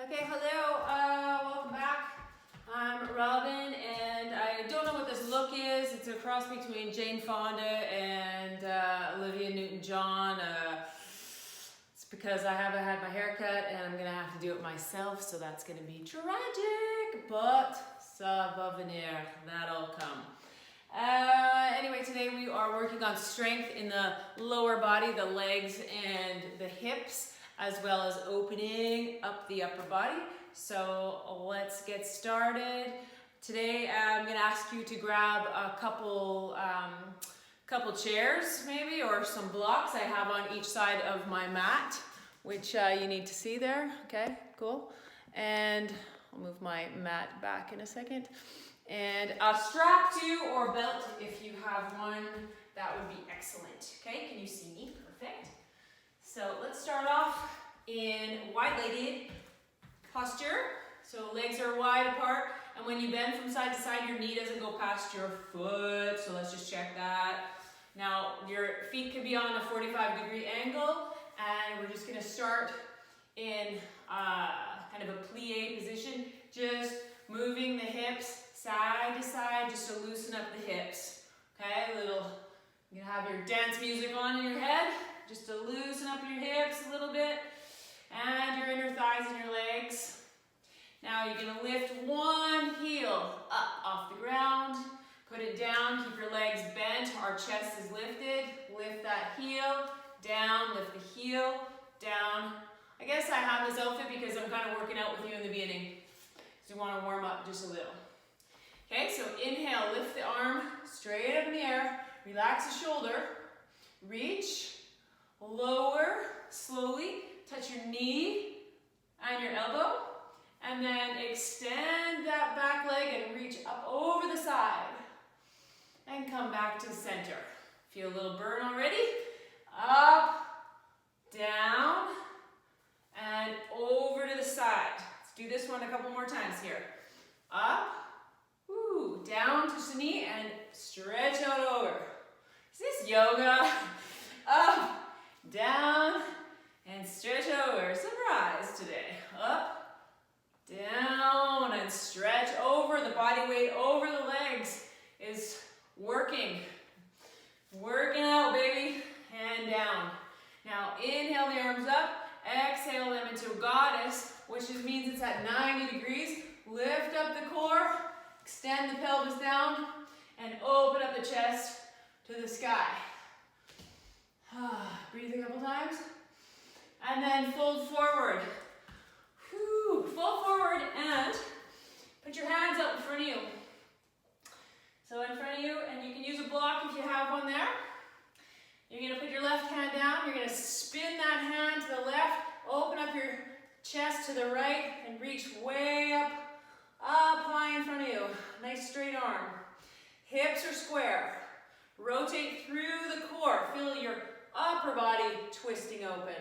Okay, hello, welcome back. I'm Robyn, and I don't know what this look is. It's a cross between Jane Fonda and Olivia Newton-John. It's because I haven't had my hair cut, and I'm gonna have to do it myself, so that's gonna be tragic, but ça va venir, that'll come. Anyway, today we are working on strength in the lower body, the legs and the hips, as well as opening up the upper body. So let's get started. Today I'm going to ask you to grab a couple chairs maybe, or some blocks I have on each side of my mat, which you need to see there. Okay, cool. And I'll move my mat back in a second. And a strap to or belt if you have one, that would be excellent. Okay, can you see me? Perfect. So let's start off in wide-legged posture. So legs are wide apart, and when you bend from side to side, your knee doesn't go past your foot. So let's just check that. Now your feet could be on a 45-degree angle, and we're just gonna start in kind of a plie position, just moving the hips side to side, just to loosen up the hips. Okay, you're gonna have your dance music on in your head, just to loosen up your hips a little bit, and your inner thighs and your legs. Now you're gonna lift one heel up off the ground, put it down, keep your legs bent, our chest is lifted, lift that heel, down, lift the heel, down. I guess I have this outfit because I'm kind of working out with you in the beginning, so you wanna warm up just a little. Okay, so inhale, lift the arm straight up in the air, relax the shoulder, reach, lower, slowly, touch your knee and your elbow, and then extend that back leg and reach up over the side, and come back to the center. Feel a little burn already? Up, down, and over to the side. Let's do this one a couple more times here. Up, down, touch the knee, and stretch out over. Is this yoga? Up, down, and stretch over. Surprise today. Up, down, and stretch over. The body weight over the legs is working. Working out, baby. And down. Now inhale the arms up. Exhale them into a goddess, which just means it's at 90 degrees. Lift up the core. Extend the pelvis down and open up the chest to the sky. Breathe a couple times. And then fold forward. Fold forward and put your hands out in front of you. So in front of you, and you can use a block if you have one there. You're going to put your left hand down. You're going to spin that hand to the left. Open up your chest to the right and reach way up high in front of you. Nice straight arm. Hips are square. Rotate through the core. Feel your upper body twisting open.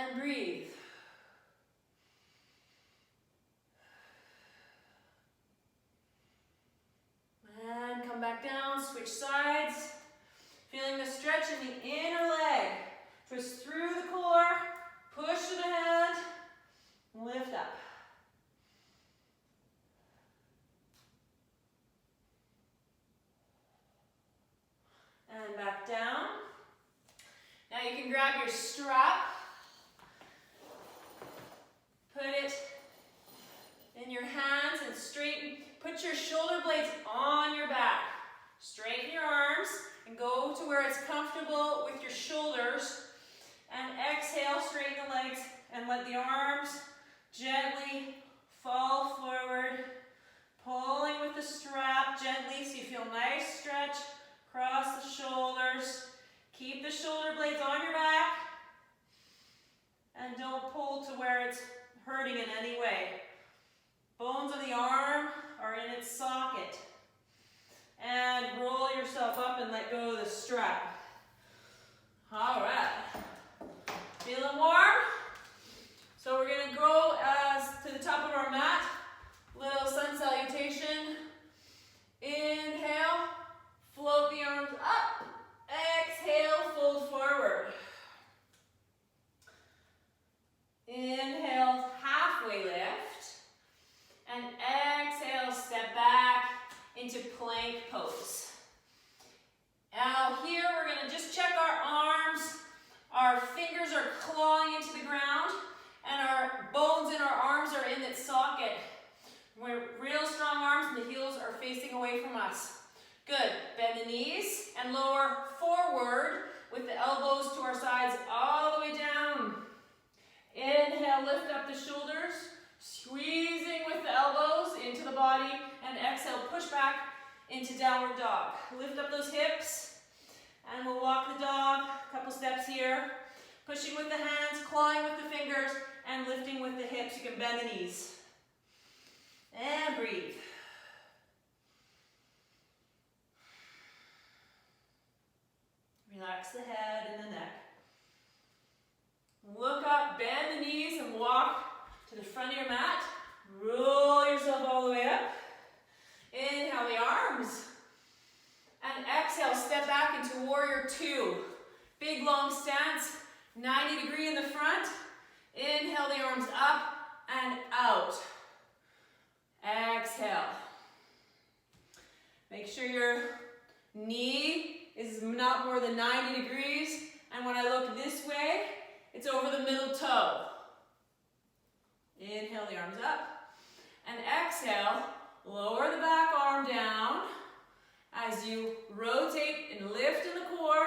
And breathe. And come back down. Switch sides. Feeling the stretch in the inner leg. Twist through the core. Push to the head. Lift up. And back down. Now you can grab your strap, put it in your hands and straighten. Put your shoulder blades on your back. Straighten your arms and go to where it's comfortable with your shoulders. And exhale, straighten the legs and let the arms gently fall forward. Pulling with the strap gently so you feel nice stretch. Cross the shoulders. Keep the shoulder blades on your back. And don't pull to where it's hurting in any way. Bones of the arm are in its socket. And roll yourself up and let go of the strap. All right. Feeling warm? So we're going to go to the top of our mat. Little sun salutation. Inhale. Float the arms up. Exhale, fold forward. Inhale, halfway lift. And exhale, step back into plank pose. Now here we're going to just check our arms. Our fingers are clawing into the ground and our bones in our arms are in its socket. We're real strong arms and the heels are facing away from us. Good. Bend the knees and lower forward with the elbows to our sides all the way down. Inhale, lift up the shoulders, squeezing with the elbows into the body, and exhale, push back into downward dog. Lift up those hips, and we'll walk the dog, a couple steps here, pushing with the hands, clawing with the fingers, and lifting with the hips. You can bend the knees. And breathe. Relax the head and the neck. Look up, bend the knees, and walk to the front of your mat. Roll yourself all the way up. Inhale the arms. And exhale, step back into warrior two. Big long stance, 90 degree in the front. Inhale the arms up and out. Exhale. Make sure your knee is not more than 90 degrees. And when I look this way, it's over the middle toe. Inhale the arms up. And exhale, lower the back arm down as you rotate and lift in the core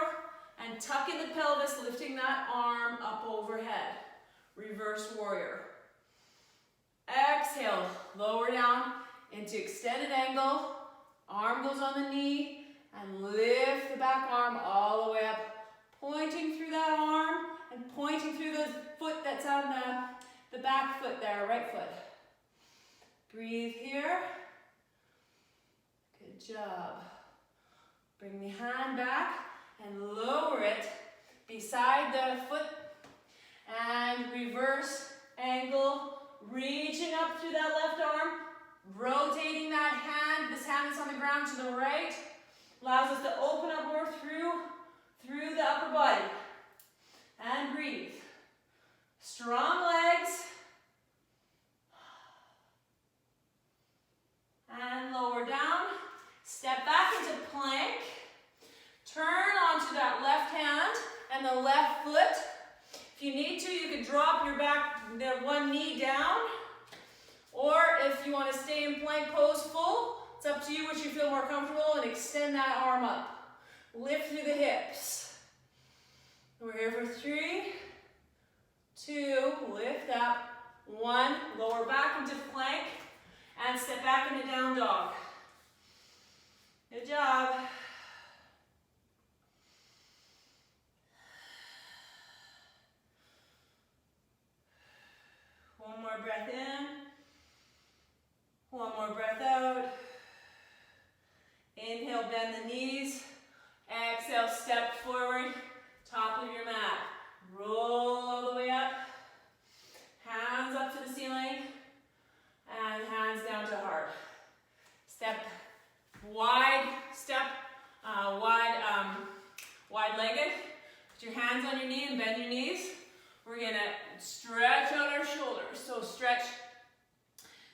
and tuck in the pelvis, lifting that arm up overhead. Reverse warrior. Exhale, lower down into extended angle. Arm goes on the knee and lift the back arm all the way up, pointing through that arm and pointing through the foot that's on the back foot there, right foot. Breathe here. Good job. Bring the hand back and lower it beside the foot and reverse angle, reaching up through that left arm, rotating that hand, this hand is on the ground to the right, allows us to open up more through the upper body. And breathe. Strong legs. And lower down. Step back into plank. Turn onto that left hand and the left foot. If you need to, you can drop your the one knee down. Or if you want to stay in plank pose full, it's up to you which you feel more comfortable, and extend that arm up. Lift through the hips. We're here for 3, 2, lift up, 1, lower back into plank, and step back into down dog. Good job. One more breath in. One more breath out. Inhale, bend the knees. Exhale, step forward. Top of your mat. Roll all the way up. Hands up to the ceiling. And hands down to heart. Step wide, wide-legged. Put your hands on your knee and bend your knees. We're gonna stretch out our shoulders. So stretch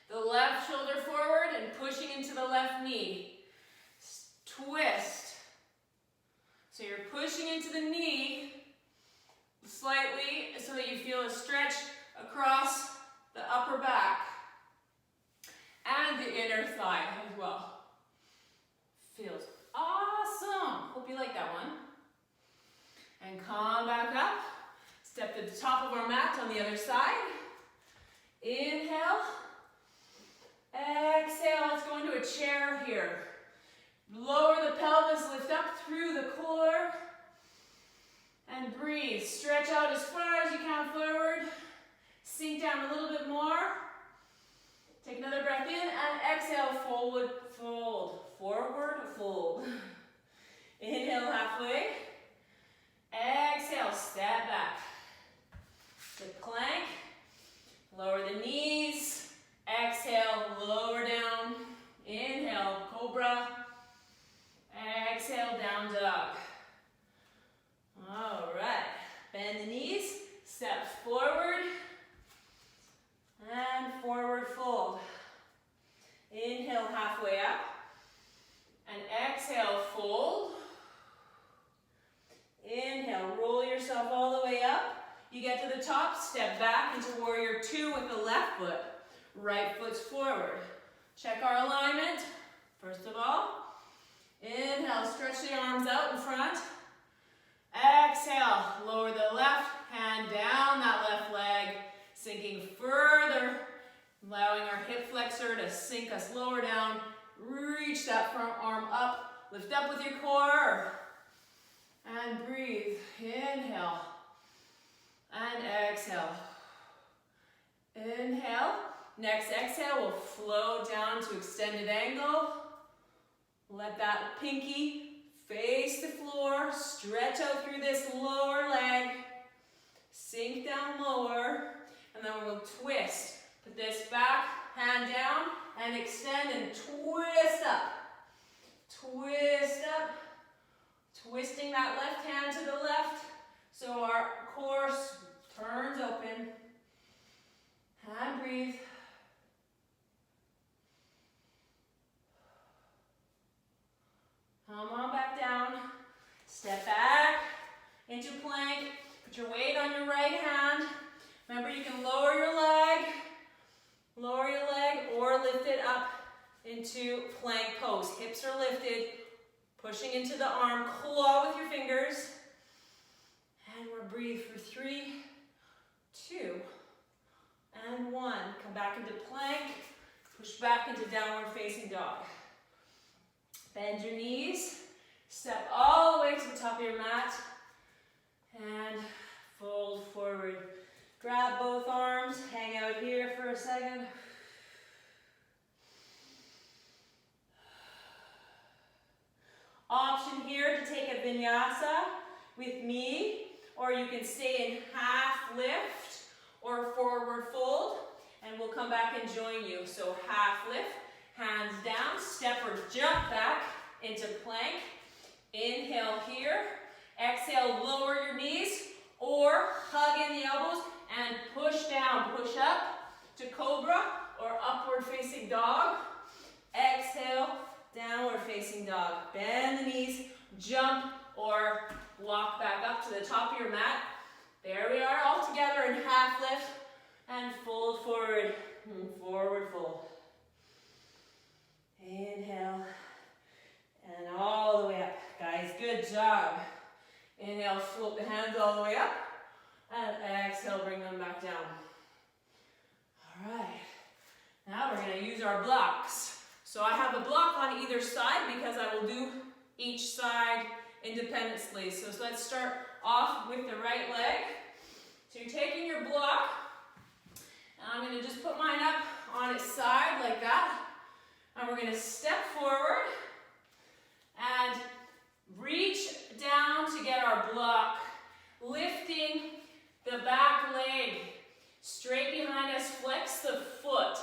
the left shoulder forward and pushing into the left knee. Twist. So you're pushing into the knee slightly so that you feel a stretch across the upper back and the inner thigh as well. Feels awesome. Hope you like that one. And come back up. Step to the top of our mat on the other side. Inhale. Exhale. Let's go into a chair here. Lower the pelvis, lift up through the core. And breathe. Stretch out as far as you can forward. Sink down a little bit more. Take another breath in and exhale, forward, fold. Forward, fold. Inhale halfway. Exhale, step back. To plank. Lower the knees. Exhale, lower down. Inhale, cobra. Exhale, down dog. All right. Bend the knees. Step forward. And back into warrior two with the left foot. Right foot's forward. Check our alignment. First of all, inhale, stretch the arms out in front. Exhale, lower the left hand down that left leg, sinking further, allowing our hip flexor to sink us lower down. Reach that front arm up, lift up with your core, and breathe. Inhale, and exhale. Inhale. Next exhale, we'll flow down to extended angle. Let that pinky face the floor, stretch out through this lower leg, sink down lower, and then we'll twist. Put this back, hand down, and extend and twist up. Twist up, twisting that left hand to the left, so our core turns open. And breathe. Come on back down. Step back into plank. Put your weight on your right hand. Remember, you can lower your leg, or lift it up into plank pose. Hips are lifted, pushing into the arm. Claw with your fingers. And we'll breathe for 3, 2, and 1. Come back into plank. Push back into downward facing dog. Bend your knees, step all the way to the top of your mat, and fold forward. Grab both arms, hang out here for a second. Option here to take a vinyasa with me, or you can stay in half lift or forward fold, and we'll come back and join you. So half lift. Hands down, step or jump back into plank. Inhale here. Exhale, lower your knees or hug in the elbows and push down. Push up to cobra or upward facing dog. Exhale, downward facing dog. Bend the knees, jump or walk back up to the top of your mat. There we are, all together in half lift and fold forward. Forward fold. Inhale, and all the way up. Guys, good job. Inhale, float the hands all the way up, and exhale, bring them back down. All right, now we're going to use our blocks. So I have a block on either side because I will do each side independently. So let's start off with the right leg. So you're taking your block, and I'm going to just put mine up on its side like that. And we're going to step forward and reach down to get our block, lifting the back leg straight behind us, flex the foot.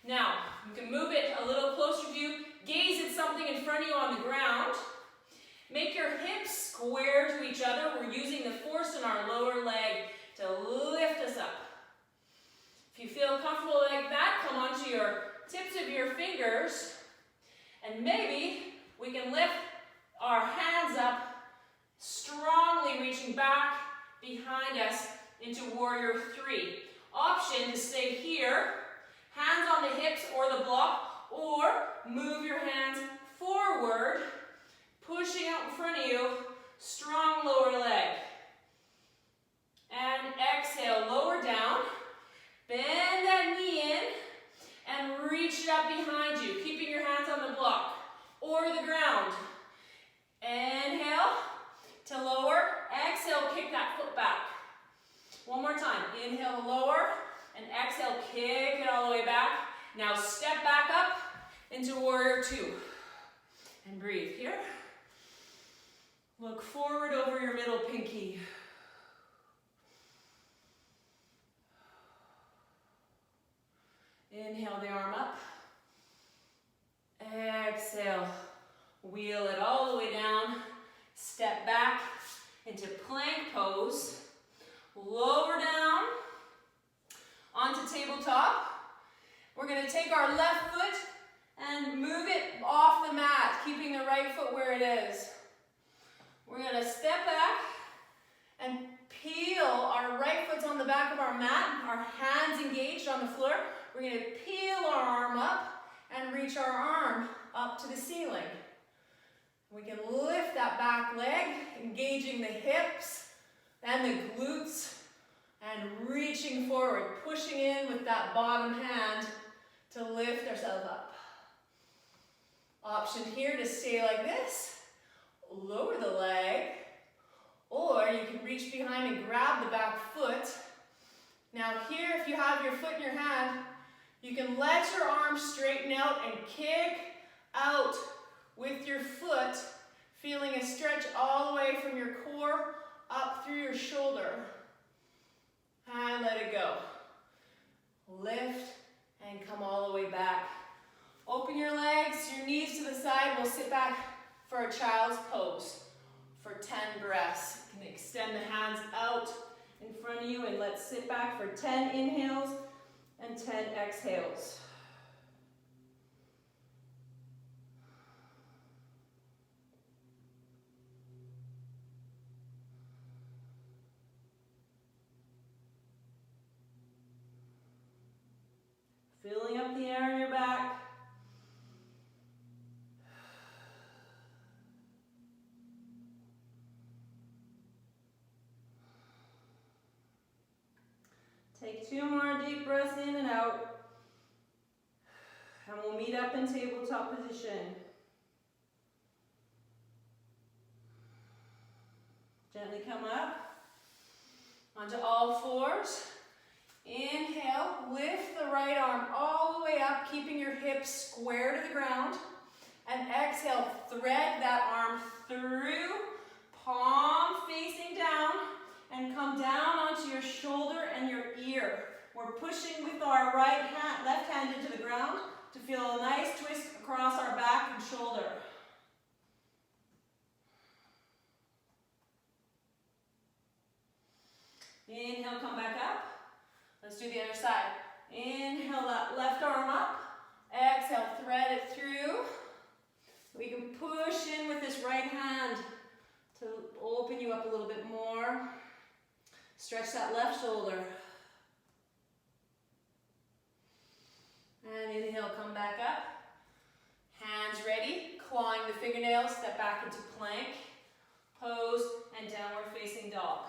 Now, you can move it a little closer to you, gaze at something in front of you on the ground, make your hips square to each other. We're using the force in our lower leg to lift us up. If you feel comfortable like that, come onto your tips of your fingers, and maybe we can lift our hands up, strongly reaching back behind us into warrior 3. Option to stay here, hands on the hips or the block, or move your hands forward, pushing out in front of you, strong lower leg. And exhale, lower down, bend that knee in, and reach it up behind you, keeping your hands on the block or the ground. Inhale to lower, exhale, kick that foot back. One more time, inhale, lower, and exhale, kick it all the way back. Now step back up into warrior 2. And breathe here. Look forward over your middle pinky. Inhale the arm up. Exhale. Wheel it all the way down. Step back into plank pose. Lower down onto tabletop. We're going to take our left foot and move it off the mat, keeping the right foot where it is. We're going to step back and peel, our right foot's on the back of our mat, our hands engaged on the floor. We're going to peel our arm up and reach our arm up to the ceiling. We can lift that back leg, engaging the hips and the glutes, and reaching forward, pushing in with that bottom hand to lift ourselves up. Option here to stay like this, lower the leg, or you can reach behind and grab the back foot. Now here, if you have your foot in your hand, you can let your arm straighten out and kick out with your foot, feeling a stretch all the way from your core up through your shoulder. And let it go. Lift and come all the way back. Open your legs, your knees to the side. We'll sit back for a child's pose for 10 breaths. You can extend the hands out in front of you, and let's sit back for 10 inhales and 10 exhales. Filling up the air in your back. Take 2 more deep breaths in and out. And we'll meet up in tabletop position. Gently come up onto all fours. Inhale, lift the right arm all the way up, keeping your hips square to the ground. And exhale, thread that arm through, palm facing down, and come down onto your shoulder and your ear. We're pushing with our left hand into the ground to feel a nice twist across our back and shoulder. Inhale, come back up. Let's do the other side. Inhale that left arm up. Exhale, thread it through. We can push in with this right hand to open you up a little bit more. Stretch that left shoulder. And inhale, come back up. Hands ready. Clawing the fingernails, step back into plank, pose, and downward facing dog.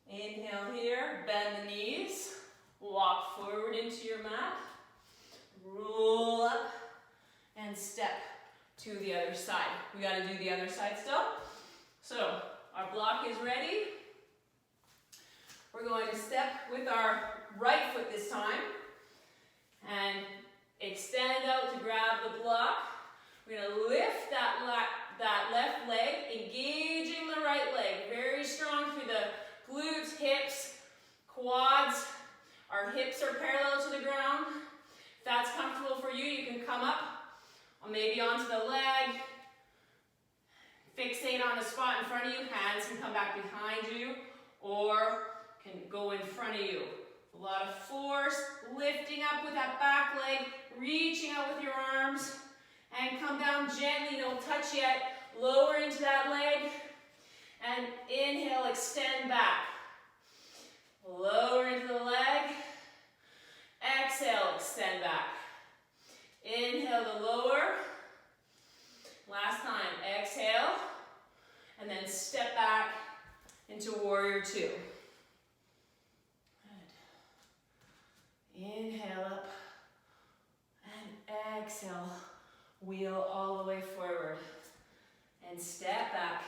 Inhale here, bend the knees, walk forward into your mat, roll up, and step to the other side. We got to do the other side still. So our block is ready. We're going to step with our right foot this time and extend out to grab the block. We're going to lift that left leg, engaging the right leg, very strong through the glutes, hips, quads. Our hips are parallel to the ground. If that's comfortable for you, you can come up, or maybe onto the leg. Fixate on the spot in front of you. Hands can come back behind you, or can go in front of you. A lot of force, lifting up with that back leg, reaching out with your arms, and come down gently. Don't touch yet. Lower into that leg. And inhale, extend back. Lower into the leg. Exhale, extend back. Inhale to lower. Last time, exhale. And then step back into warrior two. Good. Inhale up. And exhale. Wheel all the way forward. And step back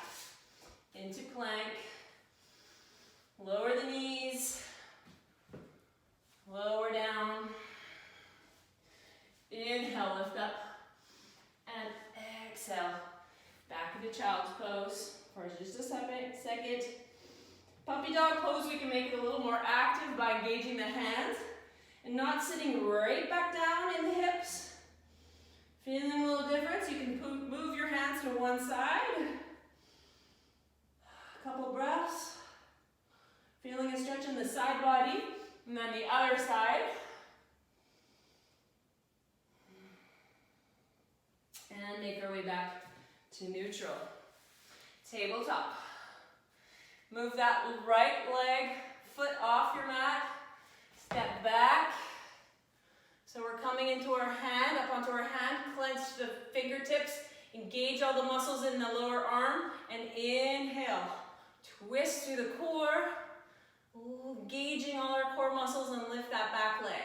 into plank. Lower the knees. Lower down. Inhale, lift up. And exhale. Back into child's pose for just a second. Puppy dog pose, we can make it a little more active by engaging the hands and not sitting right back down in the hips. Feeling a little difference, you can move your hands to one side. A couple breaths. Feeling a stretch in the side body, and then the other side. And make our way back to neutral. Tabletop. Move that right leg, foot off your mat. Step back. So we're coming into our hand, up onto our hand, clench the fingertips, engage all the muscles in the lower arm, and inhale. Twist through the core, engaging all our core muscles, and lift that back leg.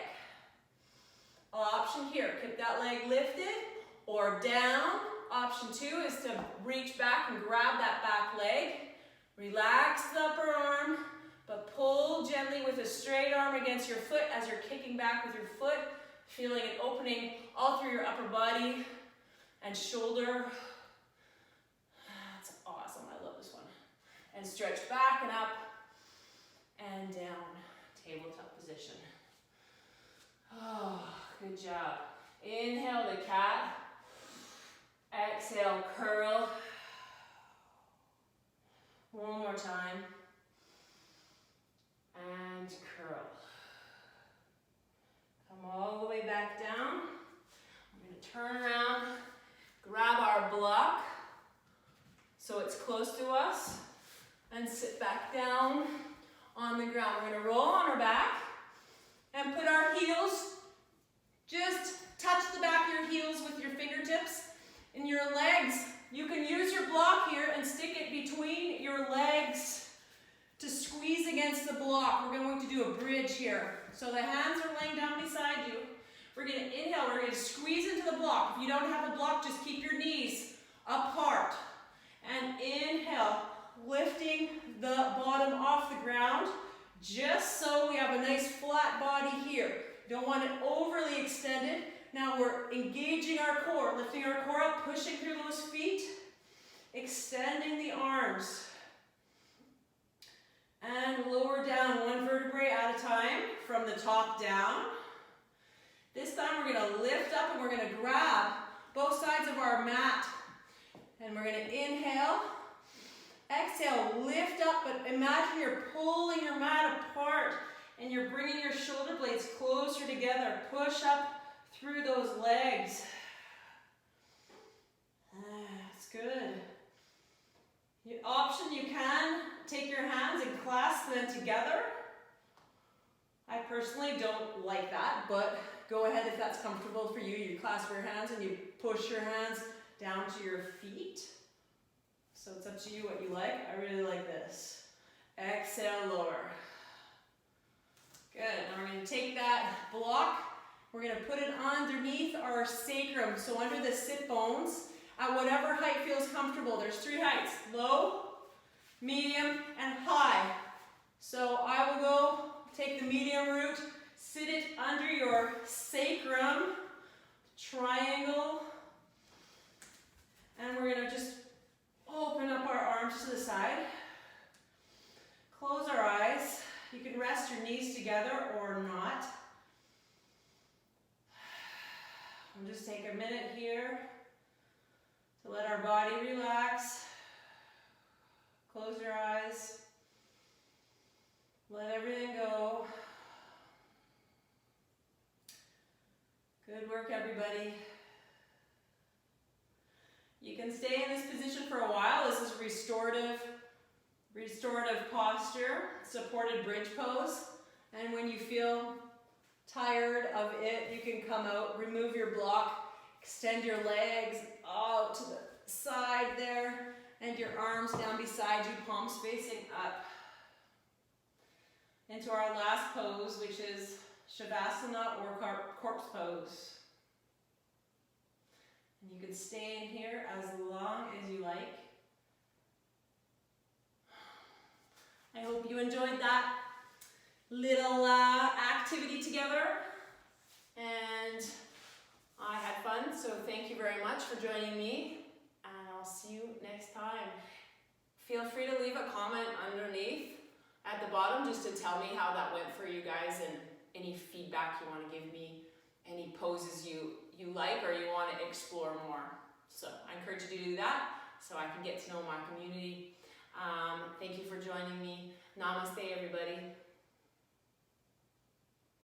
Option here, keep that leg lifted or down. Option 2 is to reach back and grab that back leg. Relax the upper arm, but pull gently with a straight arm against your foot as you're kicking back with your foot, feeling it opening all through your upper body and shoulder. That's awesome, I love this one. And stretch back and up and down, tabletop position. Oh, good job. Inhale the cat. Exhale, curl. One more time. And curl. Come all the way back down. We're going to turn around, grab our block so it's close to us, and sit back down on the ground. We're going to roll on our back and put our heels, just touch the back of your heels with your fingertips. In your legs, you can use your block here and stick it between your legs to squeeze against the block. We're going to do a bridge here. So the hands are laying down beside you. We're going to inhale, we're going to squeeze into the block. If you don't have a block, just keep your knees apart. And inhale, lifting the bottom off the ground, just so we have a nice flat body here. Don't want it overly extended. Now we're engaging our core, lifting our core up, pushing through those feet, extending the arms. And lower down one vertebrae at a time from the top down. This time we're going to lift up and we're going to grab both sides of our mat. And we're going to inhale, exhale, lift up, but imagine you're pulling your mat apart and you're bringing your shoulder blades closer together. Push up through those legs. That's good. Option, you can take your hands and clasp them together. I personally don't like that, but go ahead if that's comfortable for you. You clasp your hands and you push your hands down to your feet. So it's up to you what you like. I really like this. Exhale, lower. Good. Now we're going to take that block. We're going to put it underneath our sacrum, so under the sit bones, at whatever height feels comfortable. There's 3 heights: low, medium, and high. So I will go take the medium route, sit it under your sacrum, triangle, and we're going to just open up our arms to the side. Close our eyes. You can rest your knees together or not. We'll just take a minute here to let our body relax. Close your eyes. Let everything go. Good work, everybody. You can stay in this position for a while. This is restorative posture, supported bridge pose. And when you feel tired of it, you can come out, remove your block, extend your legs out to the side there, and your arms down beside you, palms facing up. Into our last pose, which is Shavasana or corpse pose. And you can stay in here as long as you like. I hope you enjoyed that little activity together, and I had fun, so thank you very much for joining me, and I'll see you next time. Feel free to leave a comment underneath at the bottom just to tell me how that went for you guys and any feedback you want to give me, any poses you like or you want to explore more. So I encourage you to do that so I can get to know my community. Thank you for joining me. Namaste, everybody.